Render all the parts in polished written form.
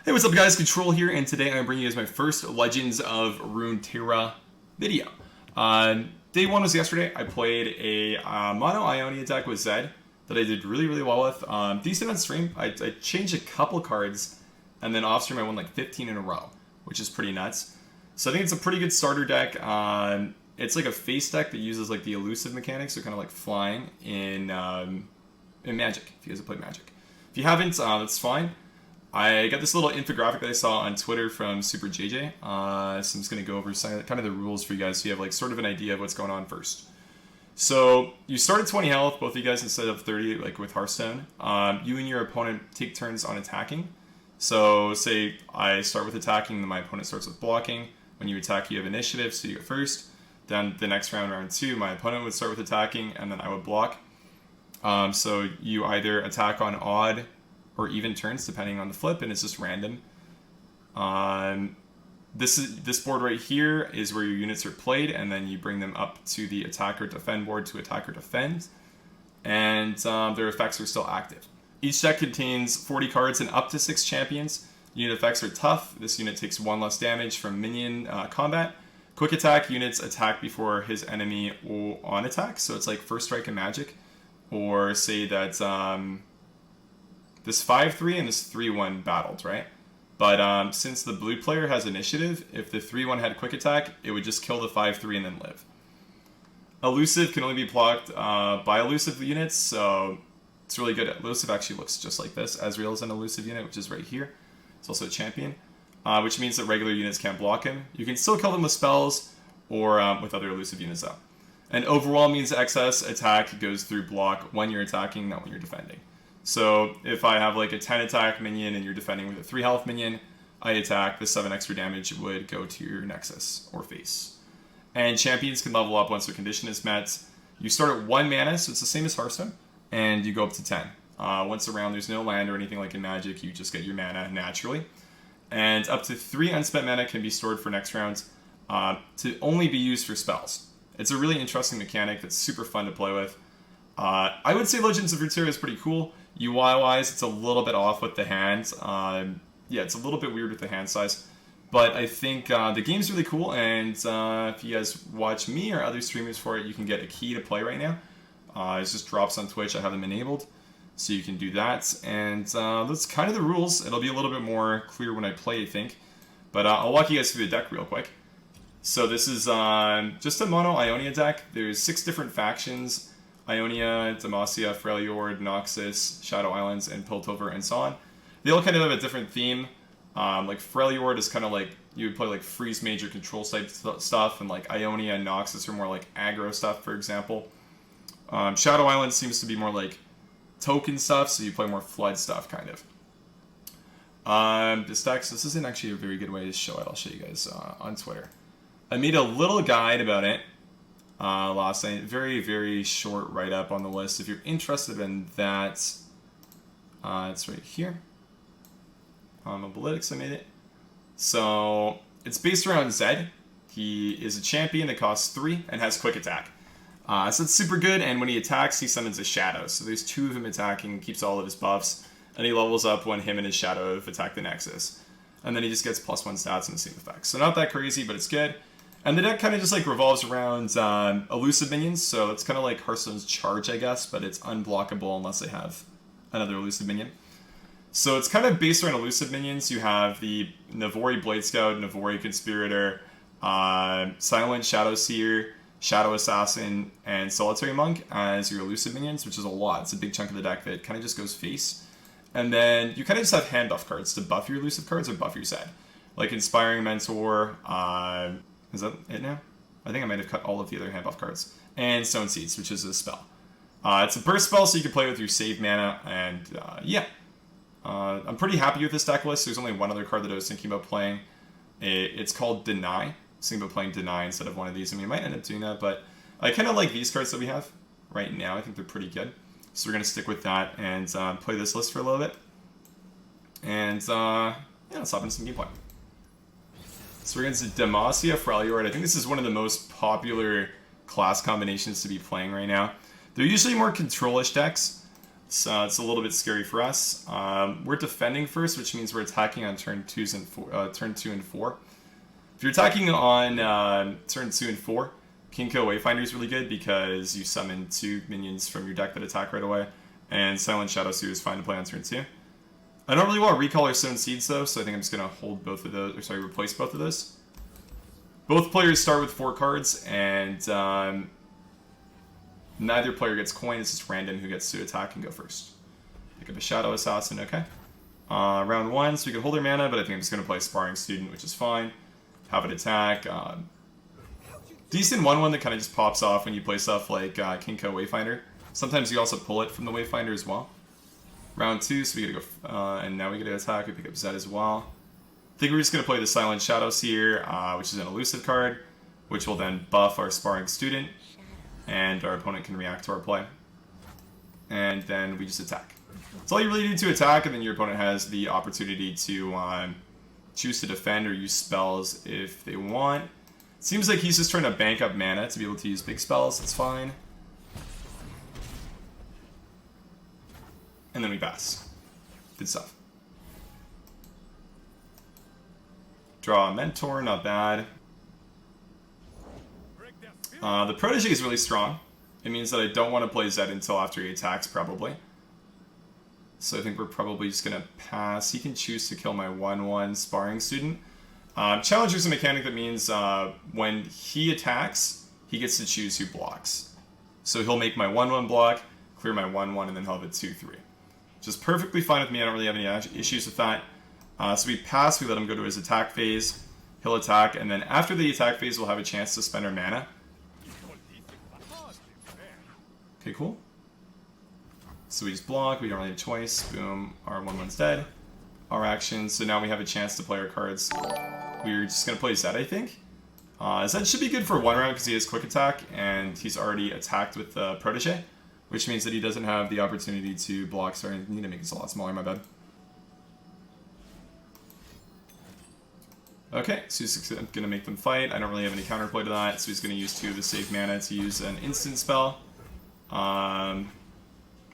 Hey, what's up guys, Control here, and today I'm bringing you guys my first Legends of Runeterra video. Day one was yesterday. I played a mono Ionia deck with Zed that I did really well with. Decent on stream. I changed a couple cards, and then off stream I won like 15 in a row, which is pretty nuts. So I think it's a pretty good starter deck. It's like a face deck that uses like the elusive mechanics, so kind of like flying in Magic, if you guys have played Magic. If you haven't, that's fine. I got this little infographic that I saw on Twitter from Super JJ, so I'm just going to go over kind of the rules for you guys so you have like sort of an idea of what's going on first. So you start at 20 health, both of you guys, instead of 30 like with Hearthstone. You and your opponent take turns on attacking. So say I start with attacking, then my opponent starts with blocking. When you attack, you have initiative, so you go first. Then the next round, round 2, my opponent would start with attacking, and then I would block. So you either attack on odd or even turns depending on the flip, and it's just random. This board right here is where your units are played, and then you bring them up to the attack or defend board to attack or defend, and their effects are still active. Each deck contains 40 cards and up to 6 champions. Unit effects are tough. This unit takes 1 less damage from minion combat. Quick attack, units attack before his enemy on attack, so it's like first strike in Magic, or say that this 5-3 and this 3-1 battled, right? But since the blue player has initiative, if the 3-1 had quick attack, it would just kill the 5-3 and then live. Elusive can only be blocked by elusive units, so it's really good. Elusive actually looks just like this. Ezreal is an elusive unit, which is right here. It's also a champion, which means that regular units can't block him. You can still kill them with spells or with other elusive units though. And overall means excess attack goes through block when you're attacking, not when you're defending. So if I have like a 10 attack minion and you're defending with a 3 health minion, I attack, the 7 extra damage would go to your Nexus or face. And champions can level up once their condition is met. You start at 1 mana, so it's the same as Hearthstone, and you go up to 10. Once a round, there's no land or anything like in Magic, you just get your mana naturally. And up to 3 unspent mana can be stored for next round to only be used for spells. It's a really interesting mechanic that's super fun to play with. I would say Legends of Runeterra is pretty cool. UI-wise, it's a little bit off with the hands. Yeah, it's a little bit weird with the hand size. But I think the game's really cool, and if you guys watch me or other streamers for it, you can get a key to play right now. It just drops on Twitch. I have them enabled, so you can do that. And that's kind of the rules. It'll be a little bit more clear when I play, I think. But I'll walk you guys through the deck real quick. So this is just a mono Ionia deck. There's 6 different factions. Ionia, Demacia, Freljord, Noxus, Shadow Islands, and Piltover, and Zaun. They all kind of have a different theme. Like Freljord is kind of like, you would play like freeze major control type stuff, and like Ionia and Noxus are more like aggro stuff, for example. Shadow Islands seems to be more like token stuff, so you play more flood stuff, kind of. This deck, so this isn't actually a very good way to show it. I'll show you guys on Twitter. I made a little guide about it last night. Very short write-up on the list. If you're interested in that, it's right here. On Mobalytics I made it. So it's based around Zed. He is a champion that costs 3 and has quick attack. So it's super good, and when he attacks, he summons a shadow. So there's 2 of him attacking, keeps all of his buffs, and he levels up when him and his shadow have attacked the Nexus. And then he just gets +1 stats and the same effects. So not that crazy, but it's good. And the deck kind of just like revolves around elusive minions, so it's kind of like Hearthstone's Charge, I guess, but it's unblockable unless they have another elusive minion. So it's kind of based around elusive minions. You have the Navori Blade Scout, Navori Conspirator, Silent Shadow Seer, Shadow Assassin, and Solitary Monk as your elusive minions, which is a lot. It's a big chunk of the deck that kind of just goes face. And then you kind of just have hand buff cards to buff your elusive cards or buff your Zed. Like Inspiring Mentor, is that it now? I think I might have cut all of the other hand buff cards. And Stone Seeds, which is a spell. It's a burst spell, so you can play with your save mana, and yeah. I'm pretty happy with this deck list. There's only one other card that I was thinking about playing. It's called Deny. I was thinking about playing Deny instead of one of these. I mean, I might end up doing that, but I kind of like these cards that we have right now. I think they're pretty good. So we're going to stick with that and play this list for a little bit. And yeah, let's hop into some gameplay. So we're against Demacia, Freljord. I think this is one of the most popular class combinations to be playing right now. They're usually more control-ish decks. So it's a little bit scary for us. We're defending first, which means we're attacking on turn 2 and 4. If you're attacking on turn 2 and 4, Kinko Wayfinder is really good because you summon 2 minions from your deck that attack right away, and Silent Shadow Seer is fine to play on turn 2. I don't really want Recall or Sown Seeds though, so I think I'm just going to hold both of those, or sorry, replace both of those. Both players start with 4 cards, and neither player gets coin. It's just random who gets to attack and go first. Pick up a Shadow Assassin, okay. Round 1, so we can hold our mana, but I think I'm just going to play Sparring Student, which is fine. Have it attack. Decent 1/1 that kind of just pops off when you play stuff like Kinko Wayfinder. Sometimes you also pull it from the Wayfinder as well. Round 2, so we gotta go, and now we get to attack. We pick up Zed as well. I think we're just gonna play the Silent Shadow Seer, which is an elusive card, which will then buff our Sparring Student, and our opponent can react to our play. And then we just attack. That's all you really need to attack, and then your opponent has the opportunity to choose to defend or use spells if they want. Seems like he's just trying to bank up mana to be able to use big spells. That's fine. And then we pass. Good stuff. Draw a Mentor, not bad. The Protege is really strong. It means that I don't want to play Zed until after he attacks, probably. So I think we're probably just going to pass. He can choose to kill my 1/1 Sparring Student. Challenger is a mechanic that means when he attacks, he gets to choose who blocks. So he'll make my 1/1 block, clear my 1/1, and then he'll have a 2/3. Which is perfectly fine with me. I don't really have any issues with that. So we pass, we let him go to his attack phase. He'll attack, and then after the attack phase, we'll have a chance to spend our mana. Okay, cool. So we just block, we don't really have a choice. Boom, our 1/1's dead. Our actions, so now we have a chance to play our cards. We're just going to play Zed, I think. Zed should be good for 1 round because he has quick attack, and he's already attacked with the Protege, which means that he doesn't have the opportunity to block. Sorry, I need to make this a lot smaller, my bad. Okay, so he's going to make them fight. I don't really have any counterplay to that, so he's going to use 2 of the save mana to use an instant spell.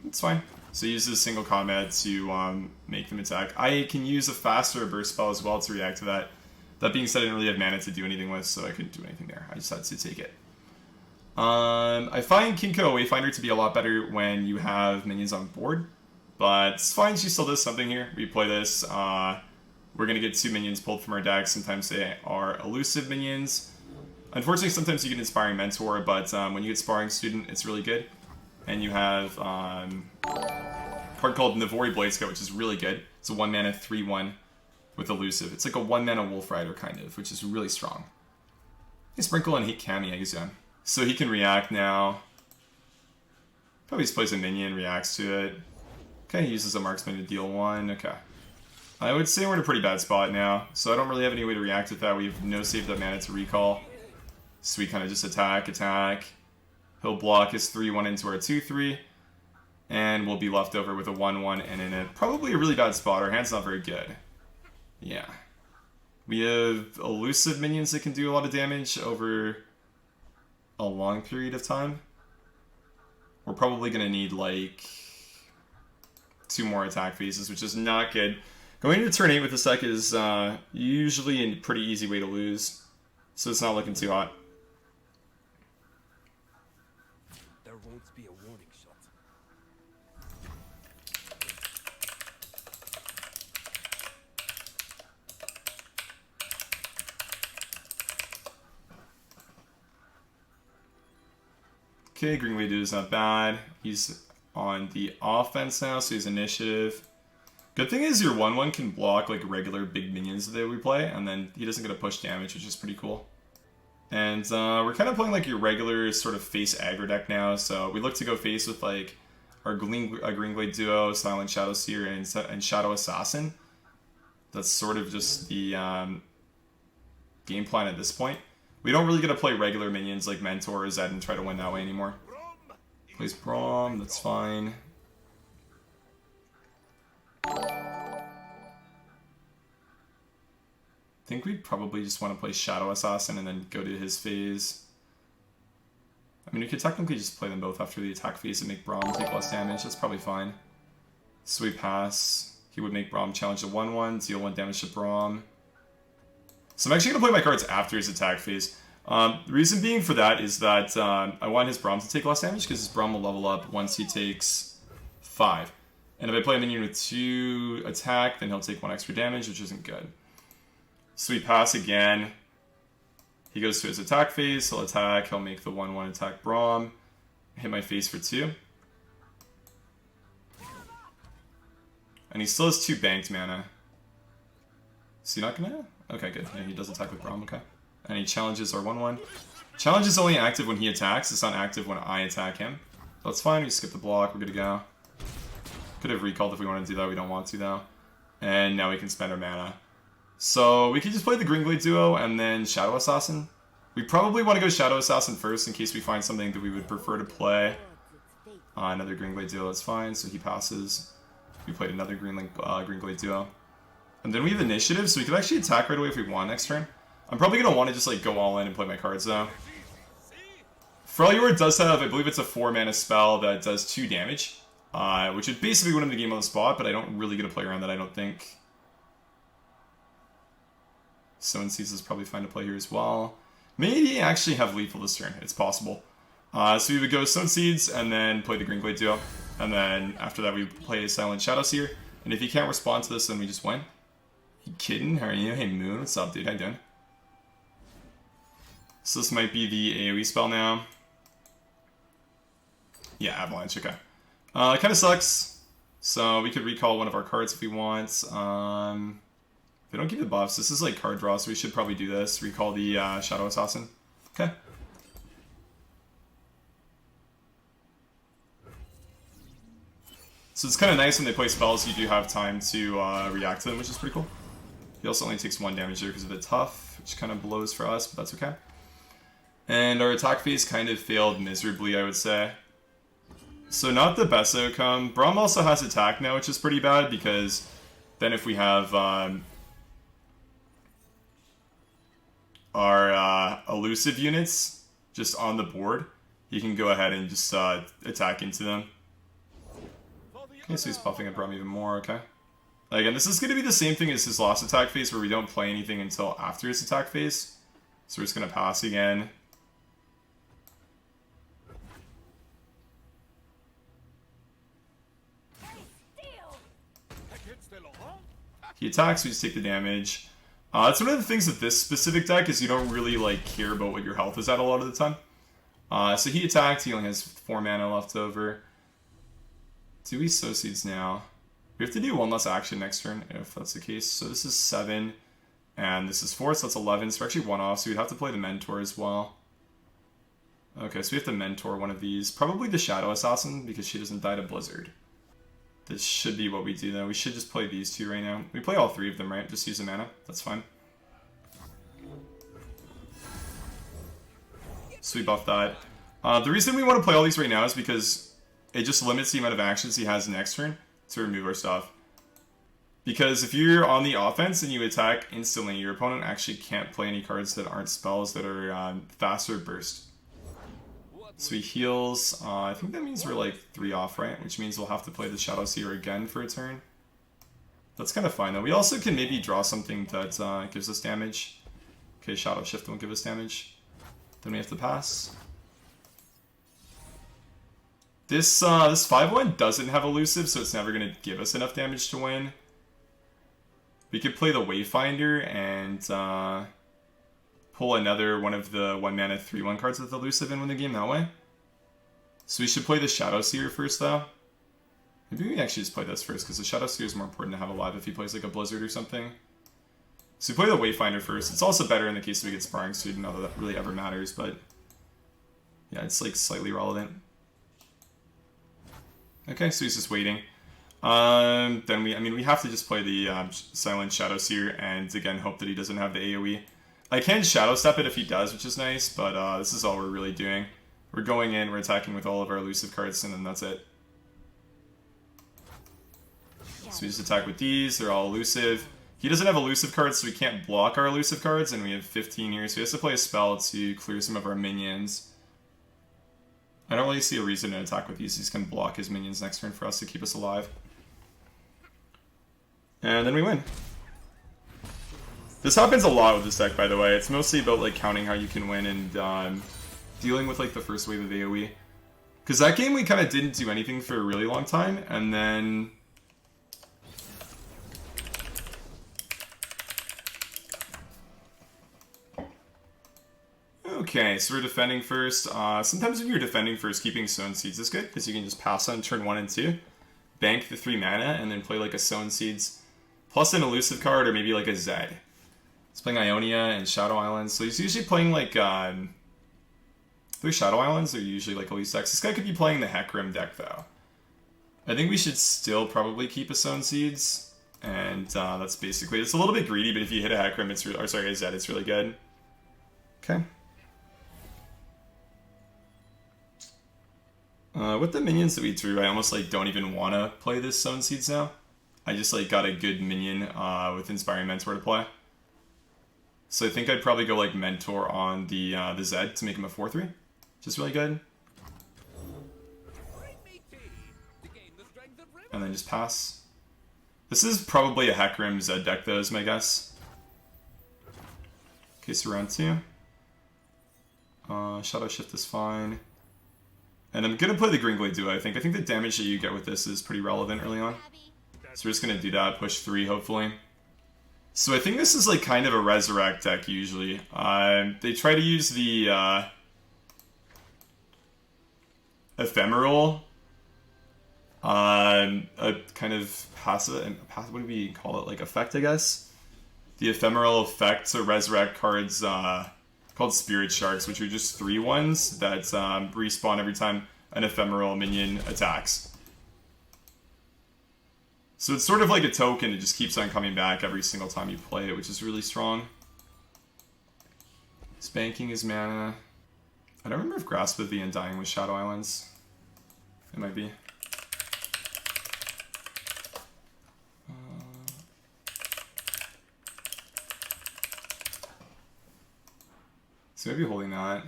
It's fine. So he uses single combat to make them attack. I can use a faster burst spell as well to react to that. That being said, I didn't really have mana to do anything with, so I couldn't do anything there. I just had to take it. I find Kinko Wayfinder to be a lot better when you have minions on board, but it's fine, she still does something here. We play this, we're going to get 2 minions pulled from our deck. Sometimes they are elusive minions. Unfortunately, sometimes you get Inspiring Mentor, but when you get Sparring Student, it's really good. And you have a card called Navori Blade Scout, which is really good. It's a 1 mana 3/1 with elusive. It's like a 1 mana Wolf Rider kind of, which is really strong. He Sprinkle and Heat Kami, I guess, yeah. So he can react now. Probably just plays a minion, reacts to it. Okay, he uses a Marksman to deal 1. Okay. I would say we're in a pretty bad spot now, so I don't really have any way to react with that. We have no saved up mana to recall. So we kind of just attack. He'll block his 3/1 into our 2/3, and we'll be left over with a 1/1 and in probably a really bad spot. Our hand's not very good. Yeah. We have elusive minions that can do a lot of damage over a long period of time. We're probably going to need like 2 more attack phases, which is not good. Going into turn 8 with this deck is usually a pretty easy way to lose, so it's not looking too hot. There won't be a warning shot. Okay, Green Widow is not bad. He's on the offense now, so he's initiative. Good thing is your 1/1 can block like regular big minions that we play, and then he doesn't get a push damage, which is pretty cool. And we're kind of playing like your regular sort of face aggro deck now, so we look to go face with like our Green Glade duo, Silent Shadow Seer, and Shadow Assassin. That's sort of just the game plan at this point. We don't really get to play regular minions like Mentor or Zed and try to win that way anymore. Plays Braum, that's fine. I think we probably just want to play Shadow Assassin and then go to his phase. I mean, we could technically just play them both after the attack phase and make Braum take less damage. That's probably fine. So we pass. He would make Braum challenge a 1/1, deal 1 damage to Braum. So I'm actually going to play my cards after his attack phase. The reason being for that is that I want his Braum to take less damage because his Braum will level up once he takes 5. And if I play a minion with 2 attack, then he'll take 1 extra damage, which isn't good. So we pass again. He goes to his attack phase, he'll attack, he'll make the 1/1 attack Braum, hit my face for 2. And he still has 2 banked mana. Is he not gonna? Okay, good. Yeah, he does attack with Braum, okay. And he challenges our 1/1. Challenge is only active when he attacks, it's not active when I attack him. So that's fine, we skip the block, we're good to go. Could have recalled if we wanted to do that, we don't want to though. And now we can spend our mana. So we can just play the Greenglade duo and then Shadow Assassin. We probably want to go Shadow Assassin first in case we find something that we would prefer to play. Another Greenglade duo, that's fine, so he passes. We played another Greenglade duo. And then we have initiative, so we could actually attack right away if we want next turn. I'm probably going to want to just like go all in and play my cards though. Freljord does have, I believe it's a 4 mana spell that does 2 damage. Which would basically win him the game on the spot, but I don't really get to play around that, I don't think. Stone Seeds is probably fine to play here as well. Maybe actually have Lethal this turn, it's possible. So we would go Stone Seeds and then play the Greenglade duo. And then after that we play Silent Shadow Seer. And if he can't respond to this, then we just win. You kidding? How are you? Hey Moon, what's up dude? How you doing? So this might be the AoE spell now. Yeah, Avalanche, okay. It kind of sucks. So we could recall one of our cards if we want. They don't give the buffs. This is like card draw, so we should probably do this. Recall the Shadow Assassin. Okay. So it's kind of nice when they play spells, you do have time to react to them, which is pretty cool. He also only takes 1 damage there because of the tough, which kind of blows for us, but that's okay. And our attack phase kind of failed miserably, I would say. So not the best outcome. Braum also has attack now, which is pretty bad, because then if we have our elusive units just on the board, he can go ahead and just attack into them. Okay, so he's buffing up Braum even more, okay. Again, this is going to be the same thing as his last attack phase, where we don't play anything until after his attack phase. So we're just going to pass again. He attacks, we just take the damage. That's one of the things with this specific deck, is you don't really like care about what your health is at a lot of the time. So he attacked, he only has 4 mana left over. Do we sow seeds now? We have to do 1 less action next turn, if that's the case. So this is 7, and this is 4, so that's 11. So we're actually 1 off, so we'd have to play the Mentor as well. Okay, so we have to Mentor one of these. Probably the Shadow Assassin, because she doesn't die to Blizzard. This should be what we do though. We should just play these 2 right now. We play all 3 of them, right? Just use the mana. That's fine. So we buff that. The reason we want to play all these right now is because it just limits the amount of actions he has next turn to remove our stuff. Because if you're on the offense and you attack instantly, your opponent actually can't play any cards that aren't spells that are faster burst. So he heals, I think that means we're like 3 off, right? Which means we'll have to play the Shadow Seer again for a turn. That's kind of fine though. We also can maybe draw something that gives us damage. Okay, Shadow Shift won't give us damage. Then we have to pass. This 5/1 doesn't have elusive, so it's never going to give us enough damage to win. We could play the Wayfinder and pull another one of the 1 mana 3/1 cards with elusive and win the game that way. So we should play the Shadow Seer first though. Maybe we actually just play this first, because the Shadow Seer is more important to have alive if he plays like a Blizzard or something. So we play the Wayfinder first. It's also better in the case that we get Sparring Student, not that that really ever matters, but yeah, it's like slightly relevant. Okay, so he's just waiting. Then we have to just play the Silent Shadow Seer and again hope that he doesn't have the AoE. I can Shadow Step it if he does, which is nice, but this is all we're really doing. We're going in, we're attacking with all of our elusive cards, and then that's it. So we just attack with these, they're all elusive. He doesn't have elusive cards, so we can't block our elusive cards, and we have 15 here, so he has to play a spell to clear some of our minions. I don't really see a reason to attack with these, he's going to block his minions next turn for us to keep us alive. And then we win. This happens a lot with this deck, by the way. It's mostly about like counting how you can win and dealing with like the first wave of AoE. Because that game we kind of didn't do anything for a really long time, and then... Okay, so we're defending first. Sometimes when you're defending first, keeping Sown Seeds is good, because you can just pass on turn 1 and 2, bank the 3 mana, and then play like a Sown Seeds, plus an elusive card, or maybe like a Zed. He's playing Ionia and Shadow Islands, so he's usually playing like... Those Shadow Islands are usually like elite decks. This guy could be playing the Hecarim deck, though. I think we should still probably keep a Sown Seeds, and that's basically... It's a little bit greedy, but if you hit a Hecarim, it's or sorry, a Zed, it's really good. Okay. With the minions that we drew, I almost like don't even want to play this Sown Seeds now. I just like got a good minion with Inspiring Mentor to play. So I think I'd probably go like Mentor on the Zed to make him a 4/3. Just really good. And then just pass. This is probably a Hecarim Zed deck though, is my guess. Okay, so round 2. Shadow Shift is fine. And I'm gonna play the Greenglade Duo, I think. I think the damage that you get with this is pretty relevant early on. So we're just gonna do that, push 3 hopefully. So I think this is like kind of a Resurrect deck usually. They try to use the Ephemeral, a kind of passive, what do we call it, like effect I guess? The Ephemeral effect to resurrect cards called Spirit Sharks, which are just 3/1s that respawn every time an Ephemeral minion attacks. So it's sort of like a token, it just keeps on coming back every single time you play it, which is really strong. Spanking is mana. I don't remember if Grasp of the Undying was Shadow Islands. It might be. So maybe holding that.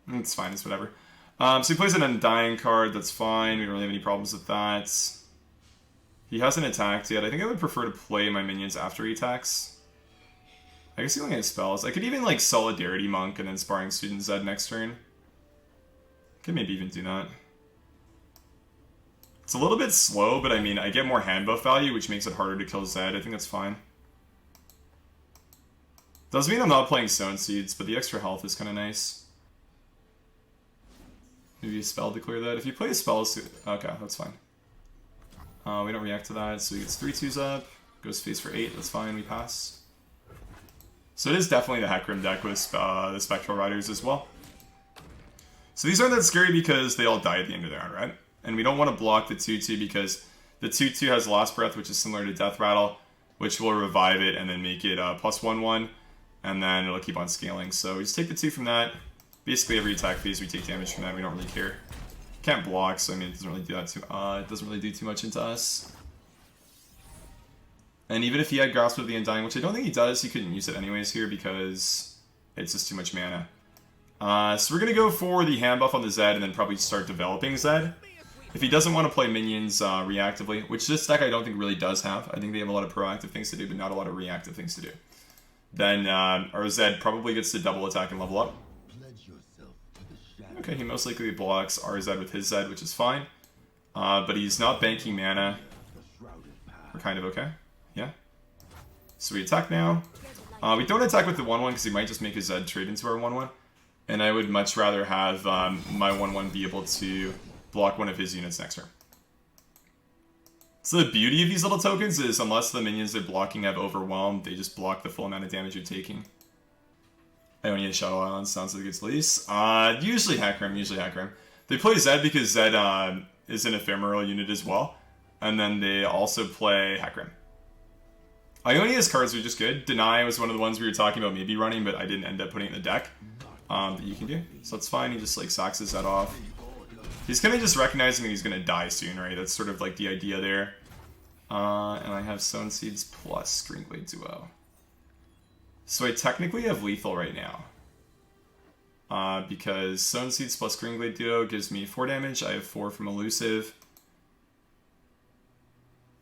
It's fine, it's whatever. So he plays an Undying card, that's fine, we don't really have any problems with that. He hasn't attacked yet. I think I would prefer to play my minions after he attacks. I guess he only has spells. I could even like Solidarity Monk and then Sparring Student Zed next turn. Could maybe even do that. It's a little bit slow, but I mean, I get more hand buff value, which makes it harder to kill Zed. I think that's fine. Doesn't mean I'm not playing Sown Seeds, but the extra health is kind of nice. Maybe a spell to clear that. If you play a spell, okay, that's fine. We don't react to that, so he gets 3/2s up, goes face for 8, that's fine, we pass. So it is definitely the Hecarim deck with the Spectral Riders as well. So these aren't that scary because they all die at the end of their round, right? And we don't want to block the 2/2 because the 2/2 has Last Breath, which is similar to Death Rattle, which will revive it and then make it +1/1, and then it'll keep on scaling. So we just take the 2 from that. Basically every attack phase we take damage from that, we don't really care. Can't block, so I mean it doesn't really do that it doesn't really do too much into us. And even if he had Grasp of the Undying, which I don't think he does, he couldn't use it anyways here because it's just too much mana. So we're gonna go for the hand buff on the Zed and then probably start developing Zed. If he doesn't want to play minions reactively, which this deck I don't think really does have. I think they have a lot of proactive things to do, but not a lot of reactive things to do. Then our Zed probably gets to double attack and level up. Okay, he most likely blocks our Zed with his Zed, which is fine. But he's not banking mana. We're kind of okay. Yeah. So we attack now. We don't attack with the 1/1 because he might just make his Zed trade into our 1/1. And I would much rather have my 1/1 be able to block one of his units next turn. So the beauty of these little tokens is unless the minions they're blocking have overwhelmed, they just block the full amount of damage you're taking. Ionia Shadow Island sounds like it's least. Usually Hecarim. They play Zed because Zed is an ephemeral unit as well. And then they also play Hecarim. Ionia's cards are just good. Deny was one of the ones we were talking about maybe running, but I didn't end up putting it in the deck. That you can do. So that's fine, he just like sacks his Zed off. He's kind of just recognizing that he's going to die soon, right? That's sort of like the idea there. And I have Sown Seeds plus Greenglade Duo. So I technically have lethal right now. Because Sown Seeds plus Greenglade Duo gives me 4 damage. I have 4 from Elusive.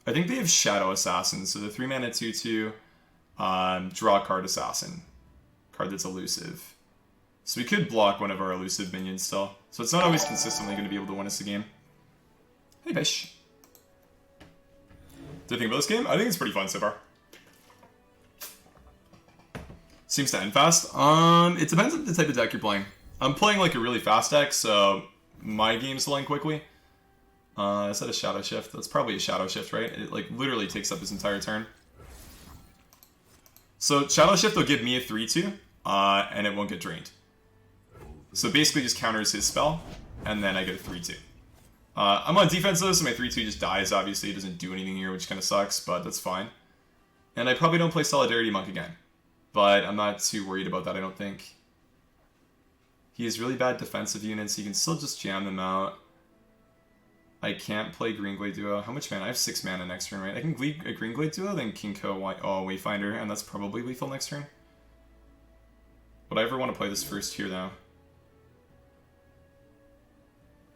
I think they have Shadow Assassin, so the 3-mana 2/2, draw a card Assassin. Card that's elusive. So we could block one of our elusive minions still. So it's not always consistently going to be able to win us the game. Hey, Bish. Do you think about this game? I think it's pretty fun so far. Seems to end fast. It depends on the type of deck you're playing. I'm playing like a really fast deck, so my games will end quickly. Is that a Shadow Shift? That's probably a Shadow Shift, right? It like literally takes up his entire turn. So Shadow Shift will give me a 3/2, and it won't get drained. So basically just counters his spell, and then I get a 3/2. I'm on defense though, so my 3/2 just dies, obviously. It doesn't do anything here, which kind of sucks, but that's fine. And I probably don't play Solidarity Monk again. But I'm not too worried about that, I don't think. He has really bad defensive units, so you can still just jam them out. I can't play Greenglade Duo. How much mana? I have 6 mana next turn, right? I can a Greenglade Duo, then Kinko, Wayfinder, and that's probably lethal next turn. Would I ever want to play this first here, though?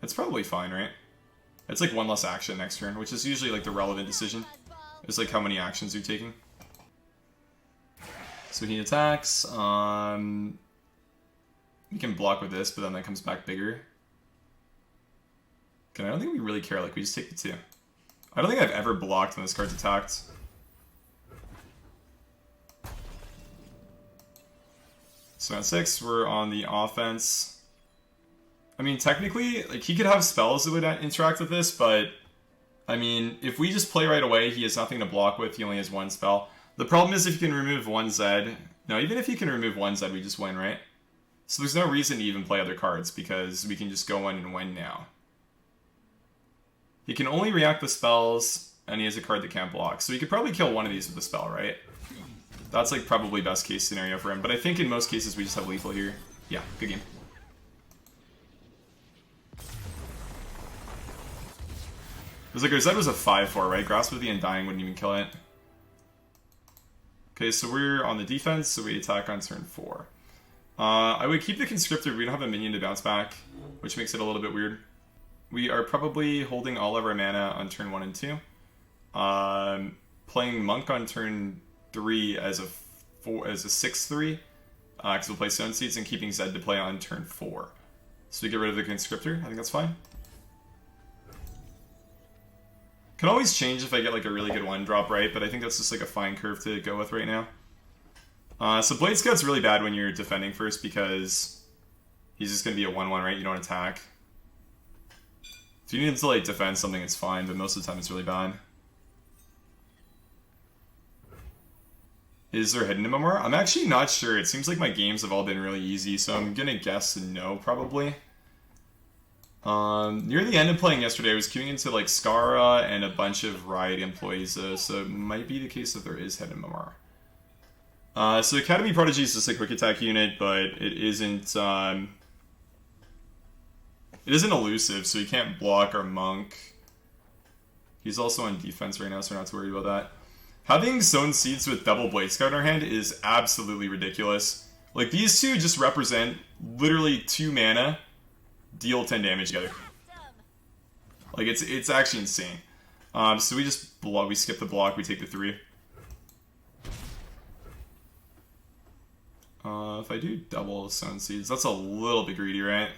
It's probably fine, right? It's like 1 less action next turn, which is usually like the relevant decision. It's like how many actions you're taking. So he attacks. We can block with this, but then that comes back bigger. Okay, I don't think we really care. Like, we just take the 2. I don't think I've ever blocked when this card's attacked. So at 6, we're on the offense. I mean, technically, like, he could have spells that would interact with this, but I mean, if we just play right away, he has nothing to block with. He only has 1 spell. The problem is if you can remove 1 Zed. No, even if you can remove 1 Zed, we just win, right? So there's no reason to even play other cards, because we can just go in and win now. He can only react with spells, and he has a card that can't block. So he could probably kill one of these with a spell, right? That's like probably best case scenario for him. But I think in most cases we just have lethal here. Yeah, good game. It was like our Zed was a 5/4, right? Grasp of the Undying wouldn't even kill it. Okay, so we're on the defense, so we attack on turn 4. I would keep the Conscriptor. We don't have a minion to bounce back, which makes it a little bit weird. We are probably holding all of our mana on turn 1 and 2. Playing Monk on turn 3 as a 6/3, because we'll play Stone Seeds, and keeping Zed to play on turn 4. So we get rid of the Conscriptor. I think that's fine. Can always change if I get like a really good 1-drop, right? But I think that's just like a fine curve to go with right now. So Blade Scout's really bad when you're defending first, because he's just going to be a 1/1, right? You don't attack. If you need to like defend something, it's fine, but most of the time it's really bad. Is there Hidden Memoir? I'm actually not sure. It seems like my games have all been really easy, so I'm gonna guess no, probably. Near the end of playing yesterday, I was queuing into like Skara and a bunch of Riot employees, so it might be the case that there is Hidden Memoir. So Academy Prodigy is just a quick attack unit, but it isn't elusive, so you can't block our Monk. He's also on defense right now, so we're not too worried about that. Having Stone Seeds with double Blade Scout in our hand is absolutely ridiculous. Like, these two just represent literally 2 mana, deal 10 damage together. Like, it's actually insane. So we just block, we skip the block, we take the 3. If I do double Stone Seeds, that's a little bit greedy, right?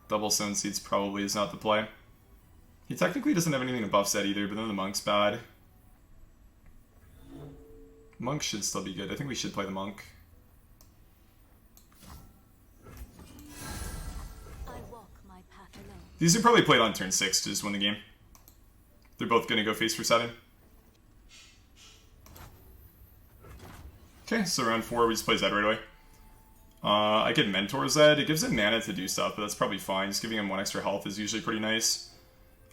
Double Stone Seeds probably is not the play. He technically doesn't have anything to buff Zed either, but then the Monk's bad. Monk should still be good. I think we should play the Monk. These are probably played on turn 6 to just win the game. They're both going to go face for 7. Okay, so round 4 we just play Zed right away. I could Mentor Zed. It gives him mana to do stuff, but that's probably fine. Just giving him 1 extra health is usually pretty nice.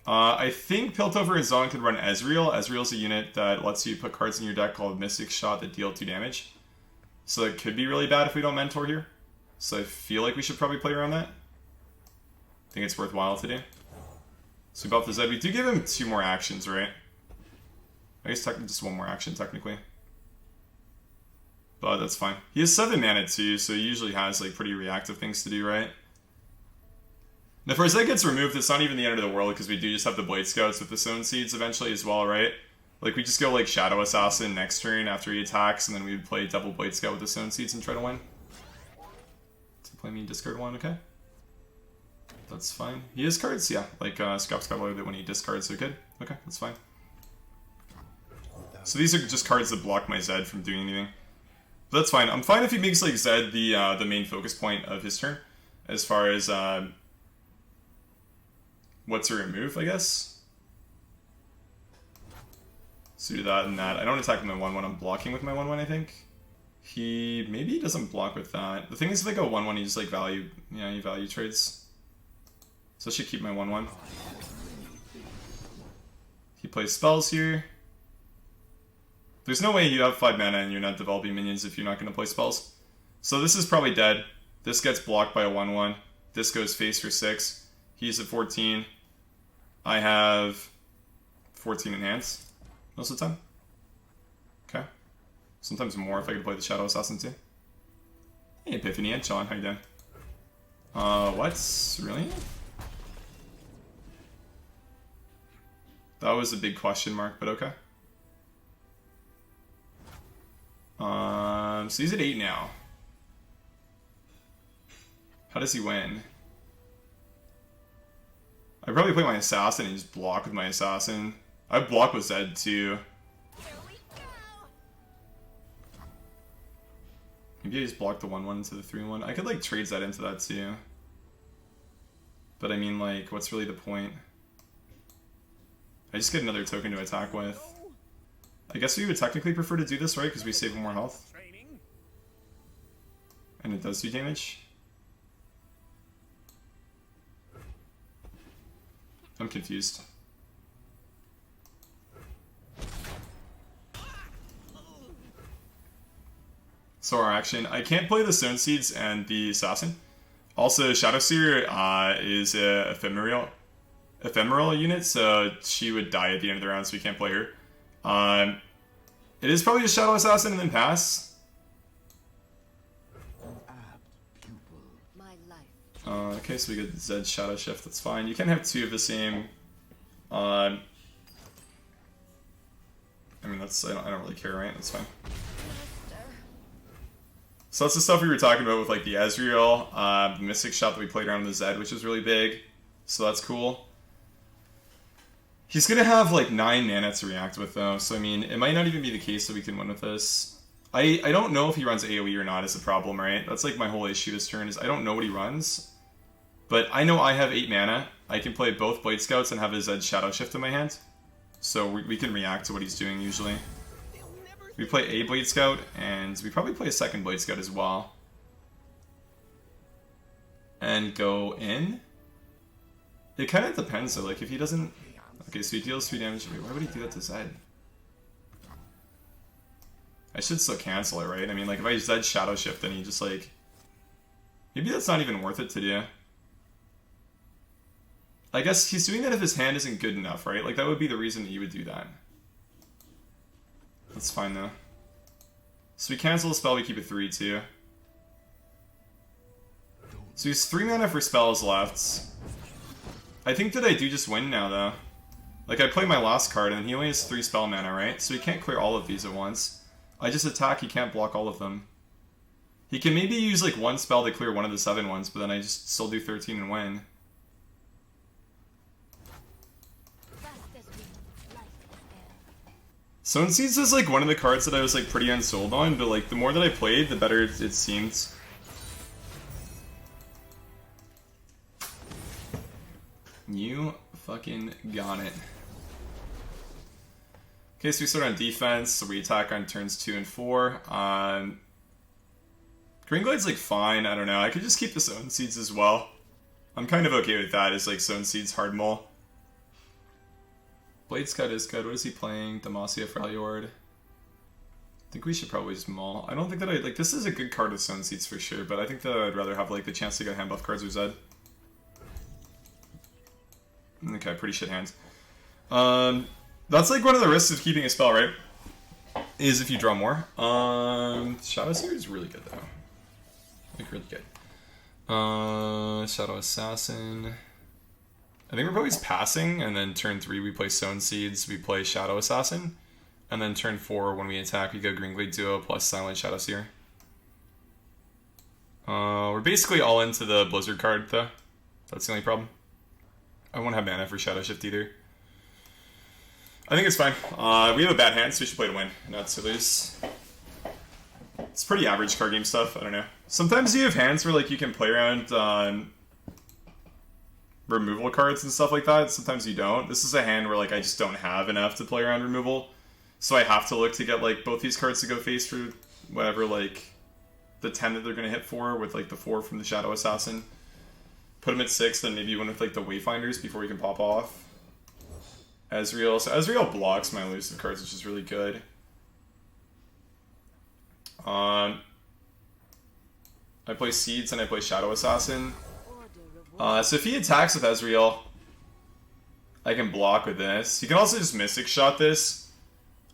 I think Piltover and Zaun could run Ezreal. Ezreal's a unit that lets you put cards in your deck called Mystic Shot that deal 2 damage. So it could be really bad if we don't Mentor here. So I feel like we should probably play around that. I think it's worthwhile to do. So we buff the Zed. We do give him 2 more actions, right? I guess just 1 more action, technically. But that's fine. He has 7 mana too, so he usually has like pretty reactive things to do, right? Now, if our Zed gets removed, it's not even the end of the world, because we do just have the Blade Scouts with the Stone Seeds eventually as well, right? Like, we just go, like, Shadow Assassin next turn after he attacks, and then we would play double Blade Scout with the Stone Seeds and try to win. To play me discard one, okay. That's fine. He has cards, yeah. Like, Scrap's got a little bit when he discards, so good. Okay, that's fine. So these are just cards that block my Zed from doing anything. But that's fine. I'm fine if he makes, like, Zed the main focus point of his turn. As far as, what to remove, I guess. So do that and that. I don't attack with my 1-1, I'm blocking with my 1-1, I think. Maybe he doesn't block with that. The thing is, if I go 1-1, he just, like, he value trades. So I should keep my 1-1. He plays spells here. There's no way you have 5 mana and you're not developing minions if you're not going to play spells. So this is probably dead. This gets blocked by a 1-1. This goes face for 6. He's at 14. I have 14 in hands most of the time. Okay. Sometimes more if I could play the Shadow Assassin too. Hey, Epiphany and John, how you doing? What's really? That was a big question mark, but okay. So he's at 8 now. How does he win? I probably play my Assassin and just block with my Assassin. I block with Zed too. Maybe I just block the 1-1 into the 3-1. I could like trade Zed into that too. But I mean, like, what's really the point? I just get another token to attack with. I guess we would technically prefer to do this, right? Because we save more health. And it does do damage. I'm confused. So our action. I can't play the Stone Seeds and the Assassin. Also, Shadowseer is a ephemeral unit, so she would die at the end of the round, so we can't play her. It is probably a Shadow Assassin and then pass. Okay, so we get Zed Shadow Shift, that's fine. You can have 2 of the same. I mean, I don't really care, right? That's fine. So that's the stuff we were talking about with like the Ezreal, the Mystic Shot that we played around the Zed, which is really big. So that's cool. He's gonna have like 9 mana to react with though, so I mean, it might not even be the case that we can win with this. I don't know if he runs AoE or not is the problem, right? That's like my whole issue this turn is I don't know what he runs. But I know I have 8 mana. I can play both Blade Scouts and have his Zed Shadow Shift in my hand. So we can react to what he's doing usually. We play a Blade Scout, and we probably play a second Blade Scout as well. And go in. It kind of depends though, like if he doesn't... Okay, so he deals 3 damage. Wait, why would he do that to Zed? I should still cancel it, right? I mean, like if I Zed Shadow Shift, then he just like... Maybe that's not even worth it to do. I guess he's doing that if his hand isn't good enough, right? Like that would be the reason that you would do that. That's fine though. So we cancel the spell, we keep it 3 too. So he's 3 mana for spells left. I think that I do just win now though. Like I play my last card and he only has 3 spell mana, right? So he can't clear all of these at once. I just attack, he can't block all of them. He can maybe use like 1 spell to clear one of the 7 ones, but then I just still do 13 and win. Stone Seeds is like one of the cards that I was like pretty unsold on, but like the more that I played, the better it seemed. You fucking got it. Okay, so we start on defense, so we attack on turns 2 and 4. Green Glide's like fine, I don't know. I could just keep the Stone Seeds as well. I'm kind of okay with that, it's like Stone Seeds, Hard Mull. Blade Scout is good. What is he playing? Demacia for Aluard. I think we should probably just Mull. I don't think that like, this is a good card with Stone Seeds for sure, but I think that I'd rather have, like, the chance to get hand buff cards with Zed. Okay, pretty shit hands. That's, like, one of the risks of keeping a spell, right? Is if you draw more. Shadowseer is really good, though. Like, really good. Shadow Assassin... I think we're probably just passing, and then turn 3 we play Stone Seeds, we play Shadow Assassin. And then turn 4, when we attack, we go Green Glade Duo plus Silent Shadow Seer. We're basically all into the Blizzard card, though. That's the only problem. I won't have mana for Shadow Shift either. I think it's fine. We have a bad hand, so we should play to win, not to lose. It's pretty average card game stuff, I don't know. Sometimes you have hands where like you can play around removal cards and stuff like that. Sometimes you don't. This is a hand where like I just don't have enough to play around removal. So I have to look to get like both these cards to go face for whatever like the 10 that they're going to hit for with like the 4 from the Shadow Assassin. Put them at 6, then maybe one with like the Wayfinders before we can pop off. Ezreal. So Ezreal blocks my elusive cards, which is really good. I play Seeds and I play Shadow Assassin. So if he attacks with Ezreal, I can block with this. He can also just Mystic Shot this.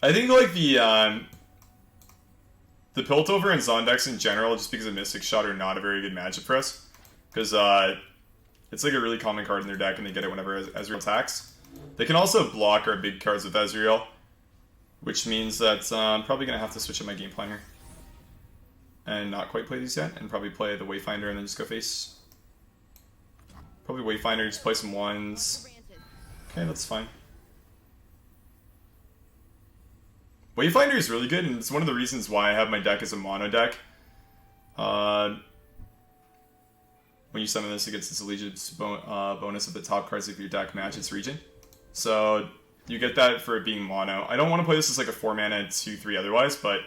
I think like the Piltover and Zaun decks in general, just because of Mystic Shot, are not a very good matchup for us. Because it's like a really common card in their deck and they get it whenever Ezreal attacks. They can also block our big cards with Ezreal, which means that I'm probably going to have to switch up my game plan here. And not quite play these yet, and probably play the Wayfinder and then just go face. Probably Wayfinder, just play some ones. Okay, that's fine. Wayfinder is really good, and it's one of the reasons why I have my deck as a mono deck. When you summon this, it gets this allegiance bonus of the top cards of your deck match its region. So you get that for it being mono. I don't want to play this as like a 4-mana 2/3 otherwise, but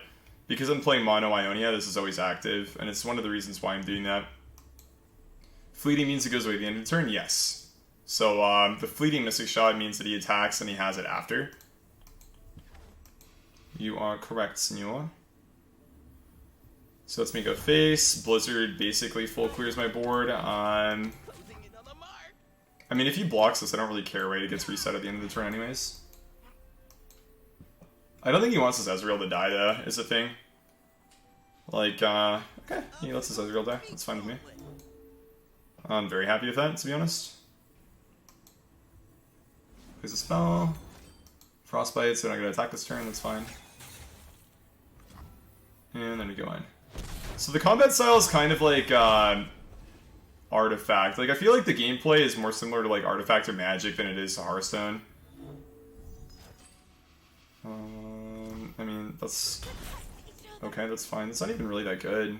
because I'm playing mono Ionia, this is always active, and it's one of the reasons why I'm doing that. Fleeting means it goes away at the end of the turn? Yes. So the fleeting Mystic Shot means that he attacks and he has it after. You are correct, senor. So lets me go face. Blizzard basically full clears my board. I mean, if he blocks this, I don't really care, right? It gets reset at the end of the turn anyways. I don't think he wants his Ezreal to die, though, is the thing. Like, okay, he lets his Ezreal die. That's fine with me. I'm very happy with that, to be honest. Plays a spell. Frostbite, so they're not going to attack this turn, that's fine. And then we go in. So the combat style is kind of like Artifact. Like, I feel like the gameplay is more similar to like Artifact or Magic than it is to Hearthstone. I mean, that's... Okay, that's fine. It's not even really that good.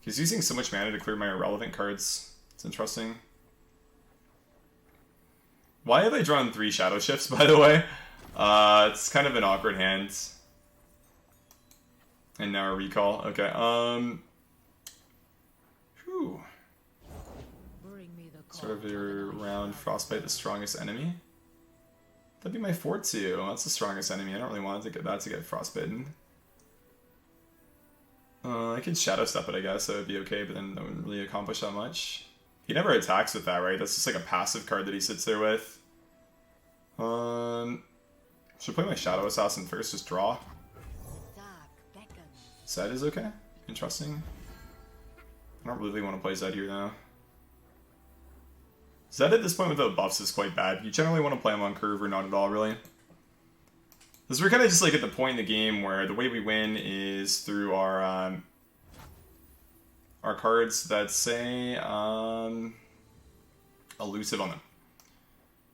He's using so much mana to clear my irrelevant cards. It's interesting. Why have I drawn 3 Shadow Shifts, by the way? It's kind of an awkward hand. And now a recall. Okay, whew. Sort of around Frostbite, the strongest enemy. That'd be my 4-2. That's the strongest enemy. I don't really want to get that to get frostbitten. I could Shadow Step it, I guess. That would be okay, but then that wouldn't really accomplish that much. He never attacks with that, right? That's just like a passive card that he sits there with. Should play my Shadow Assassin first, just draw. Zed is okay. Interesting. I don't really want to play Zed here, though. Zed at this point without buffs is quite bad. You generally want to play him on curve or not at all, really. Because we're kind of just like at the point in the game where the way we win is through our cards that say elusive on them.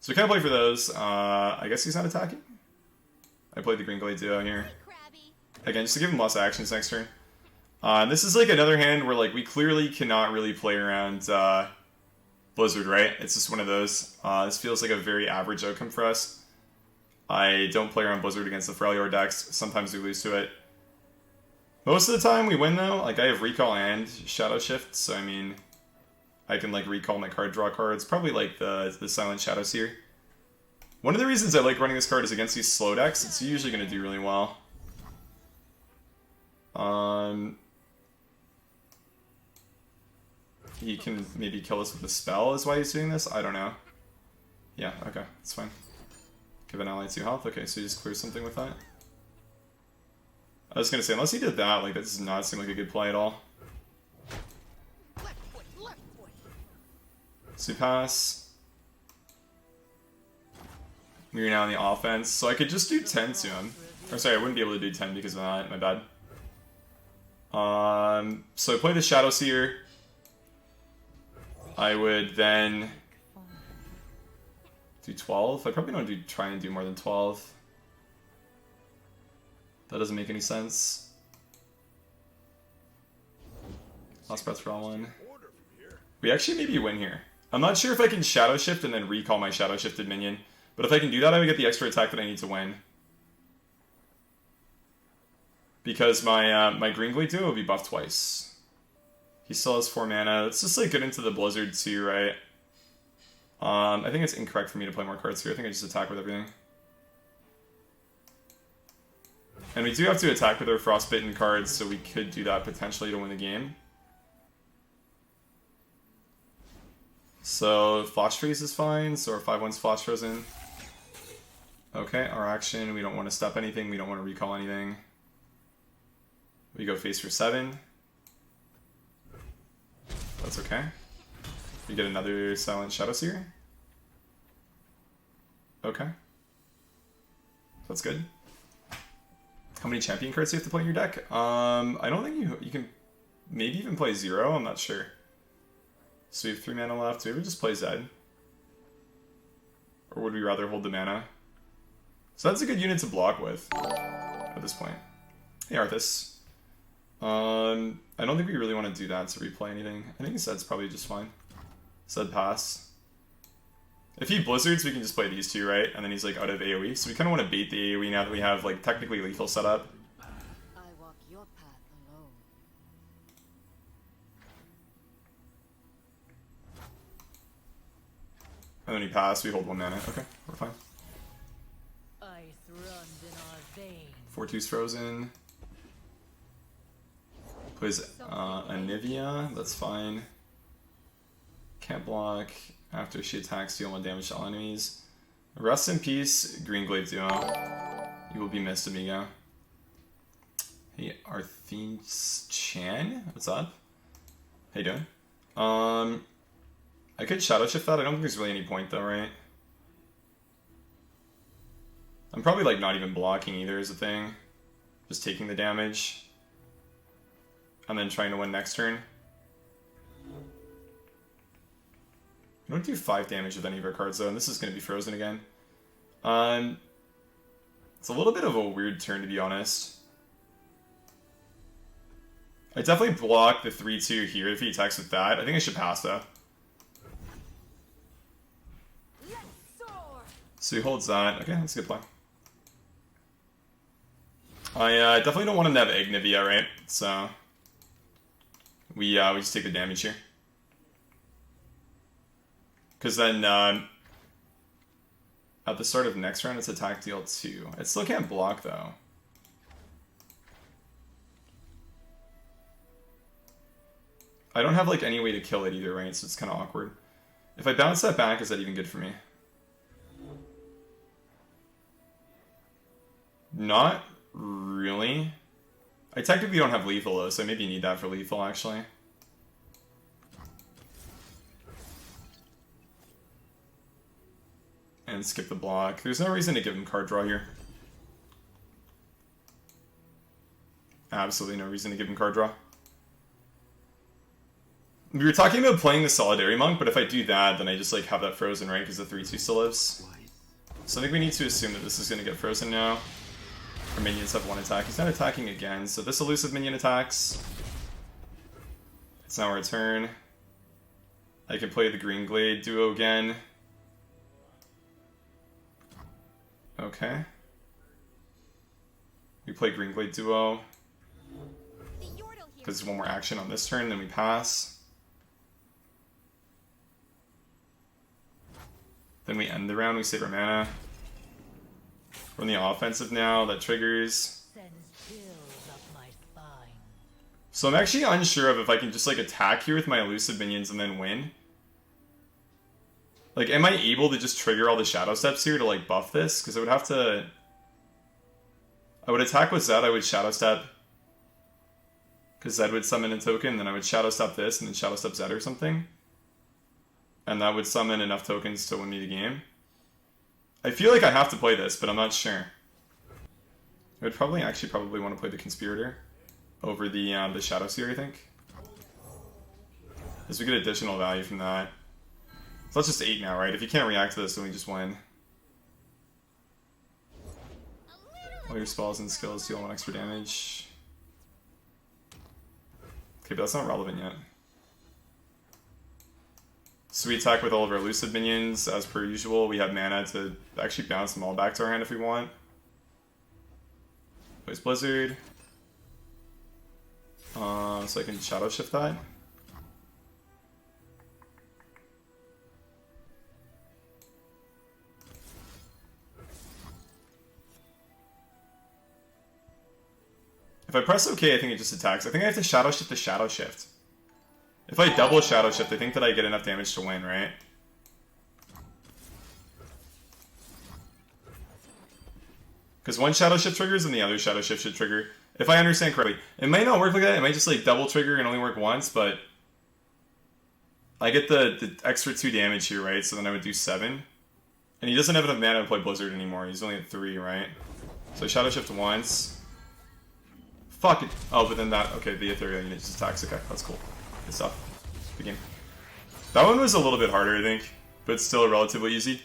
So we kind of play for those. I guess he's not attacking. I played the Green Glade Duo here. Again, just to give him less actions next turn. This is like another hand where like we clearly cannot really play around Blizzard, right? It's just one of those. This feels like a very average outcome for us. I don't play around Blizzard against the Freljord decks. Sometimes we lose to it. Most of the time we win though. Like I have Recall and Shadow Shift, so I mean, I can like recall my card draw cards. Probably like the Silent Shadow Seer. One of the reasons I like running this card is against these slow decks. It's usually going to do really well. He can maybe kill us with a spell is why he's doing this? I don't know. Yeah, okay, it's fine. Give an ally 2 health. Okay, so he just clears something with that. I was gonna say, unless he did that, like, that does not seem like a good play at all. So we pass. We're now on the offense, so I could just do 10 to him. Or sorry, I wouldn't be able to do 10 because of that, my bad. So I play the Shadow Seer. I would then do 12. I probably don't try and do more than 12. That doesn't make any sense. Lost breath for all one. We actually maybe win here. I'm not sure if I can Shadow Shift and then recall my Shadow Shifted minion. But if I can do that, I would get the extra attack that I need to win. Because my Green Glade duo will be buffed twice. He still has 4 mana. Let's just like get into the Blizzard too, right? I think it's incorrect for me to play more cards here. I think I just attack with everything. And we do have to attack with our Frostbitten cards, so we could do that potentially to win the game. So Flash Freeze is fine, so our 5/1's Flash Frozen. Okay, our action, we don't want to step anything, we don't want to recall anything. We go face for 7. That's okay. We get another Silent Shadow Seer. Okay. That's good. How many champion cards do you have to play in your deck? I don't think you can maybe even play 0, I'm not sure. So we have 3 mana left. Do we ever just play Zed? Or would we rather hold the mana? So that's a good unit to block with at this point. Hey Arthas. I don't think we really want to do that to replay anything. I think Zed's probably just fine. Zed pass. If he blizzards, we can just play these two, right? And then he's like out of AoE. So we kind of want to bait the AoE now that we have like technically lethal set up. I walk your path alone. And then he passed, we hold 1 mana. Okay, we're fine. Ice runs in our veins. 4/2's frozen. Plays Anivia, that's fine. Can't block. After she attacks, deal 1 damage to all enemies. Rest in peace, Green Glade Duo. You will be missed, amigo. Hey, Arthines Chan? What's up? How you doing? I could Shadow Shift that. I don't think there's really any point though, right? I'm probably like not even blocking either is a thing. Just taking the damage. And then trying to win next turn. We don't do 5 damage with any of our cards though, and this is going to be frozen again. It's a little bit of a weird turn to be honest. I definitely block the 3/2 here if he attacks with that. I think I should pass though. So he holds that. Okay, that's a good play. I definitely don't want him to have Ignivia, right? So we just take the damage here. Because then at the start of next round, it's attack deal 2. It still can't block though. I don't have like any way to kill it either, right? So it's kind of awkward. If I bounce that back, is that even good for me? Not really. I technically don't have lethal though, so I maybe need that for lethal actually. And skip the block. There's no reason to give him card draw here. Absolutely no reason to give him card draw. We were talking about playing the Solidary Monk, but if I do that, then I just like have that frozen, right? Because the 3/2 still lives. So I think we need to assume that this is going to get frozen now. Our minions have 1 attack. He's not attacking again, so this elusive minion attacks. It's now our turn. I can play the Green Glade Duo again. Okay. We play Green Glade Duo. Because there's 1 more action on this turn, then we pass. Then we end the round, we save our mana. We're on the offensive now, that triggers. So I'm actually unsure of if I can just like attack here with my elusive minions and then win. Like, am I able to just trigger all the Shadow Steps here to like buff this? Because I would have to... I would attack with Zed, I would Shadow Step. Because Zed would summon a token, then I would Shadow Step this and then Shadow Step Zed or something. And that would summon enough tokens to win me the game. I feel like I have to play this, but I'm not sure. I would probably want to play the Conspirator over the Shadow Seer, I think. Because we get additional value from that. So that's just 8 now, right? If you can't react to this, then we just win. All your spells and skills deal 1 extra damage. Okay, but that's not relevant yet. So we attack with all of our elusive minions, as per usual. We have mana to actually bounce them all back to our hand if we want. Plays Blizzard. So I can Shadow Shift that. If I press OK, I think it just attacks. I think I have to Shadow Shift the Shadow Shift. If I double Shadow Shift, I think that I get enough damage to win, right? Because one Shadow Shift triggers and the other Shadow Shift should trigger. If I understand correctly. It might not work like that. It might just like double trigger and only work once, but I get the extra 2 damage here, right? So then I would do 7. And he doesn't have enough mana to play Blizzard anymore. He's only at 3, right? So Shadow Shift once. Fuck it. Oh, but then that... Okay, the Ethereal unit just attacks. Okay, that's cool. Good stuff. Good game. That one was a little bit harder, I think. But still relatively easy.